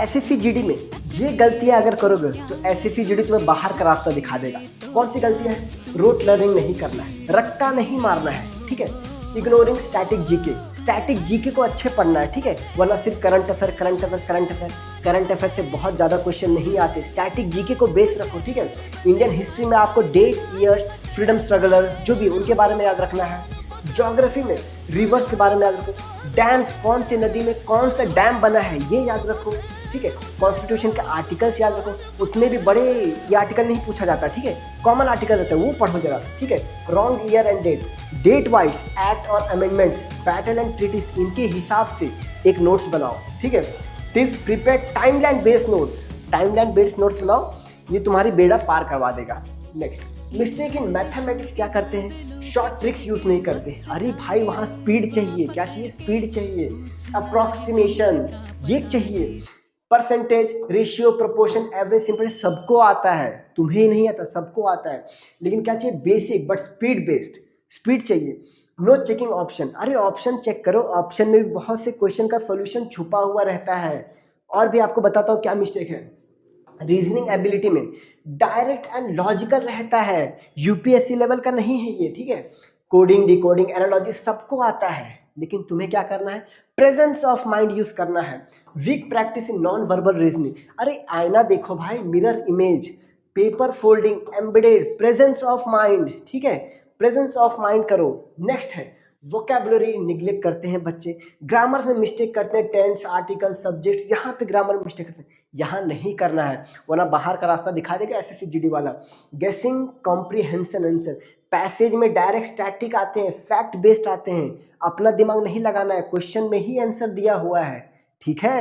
SSC GD में ये गलतियां अगर करोगे तो एसएससी जीडी तुम्हें बाहर का रास्ता दिखा देगा। कौन सी गलतियां हैं? रोट लर्निंग नहीं करना है, रट्टा नहीं मारना है, ठीक है। इग्नोरिंग स्टैटिक जीके को अच्छे पढ़ना है, ठीक है, वरना सिर्फ करंट अफेयर से बहुत ज़्यादा क्वेश्चन नहीं आते। स्टैटिक जीके को बेस रखो, ठीक है। इंडियन हिस्ट्री में आपको डेट, ईयर्स, फ्रीडम स्ट्रगलर जो भी उनके बारे में याद रखना है। ज्योग्राफी में रिवर्स के बारे में याद रखो। डैम्स, कौन सी नदी में कौन सा डैम बना है ये याद रखो, ठीक है। कॉन्स्टिट्यूशन के आर्टिकल्स याद रखो, उसमें भी बड़े ये आर्टिकल नहीं पूछा जाता, ठीक है, कॉमन आर्टिकल रहता है वो पढ़ो जरा, ठीक है। Wrong year and date wise act और अमेंडमेंट्स, बैटल एंड ट्रीटीज, इनके हिसाब से एक नोट्स बनाओ, ठीक है। Tips, prepare timeline based notes बनाओ, ये तुम्हारी बेड़ा पार करवा देगा। नेक्स्ट, मिस्टेक इन मैथमेटिक्स क्या करते हैं? शॉर्ट ट्रिक्स यूज नहीं करते। अरे भाई वहाँ स्पीड चाहिए, क्या चाहिए? स्पीड चाहिए, अप्रॉक्सीमेशन ये चाहिए, percentage, ratio, proportion, average, simple सबको आता है, तुम्हें ही नहीं आता, सबको आता है। लेकिन क्या चाहिए? Basic but speed based, speed चाहिए। नो चेकिंग ऑप्शन, अरे ऑप्शन चेक करो, ऑप्शन में भी बहुत से क्वेश्चन का सॉल्यूशन छुपा हुआ रहता है। और भी आपको बताता हूँ क्या मिस्टेक है। रीजनिंग एबिलिटी में डायरेक्ट एंड लॉजिकल रहता है, यूपीएससी लेवल का नहीं है ये, ठीक है। कोडिंग, डिकोडिंग, एनालॉजी सबको आता है, लेकिन तुम्हें क्या करना है? प्रेजेंस ऑफ माइंड यूज करना है। Weak practice in non verbal reasoning, अरे आईना देखो भाई, mirror image, paper folding, embedded, presence of mind, ठीक है, प्रेजेंस ऑफ माइंड करो। नेक्स्ट है वोकैबुलरी निग्लेक्ट करते हैं बच्चे, ग्रामर में मिस्टेक करते हैं, टेंस, आर्टिकल, सब्जेक्ट्स, यहाँ पे ग्रामर में मिस्टेक करते हैं, यहाँ नहीं करना है, वरना बाहर का रास्ता दिखा देगा एसएससी जीडी वाला। गेसिंग, कॉम्प्रीहेंशन आंसर, पैसेज में डायरेक्ट स्टैटिक आते हैं, फैक्ट बेस्ड आते हैं, अपना दिमाग नहीं लगाना है, क्वेश्चन में ही आंसर दिया हुआ है, ठीक है।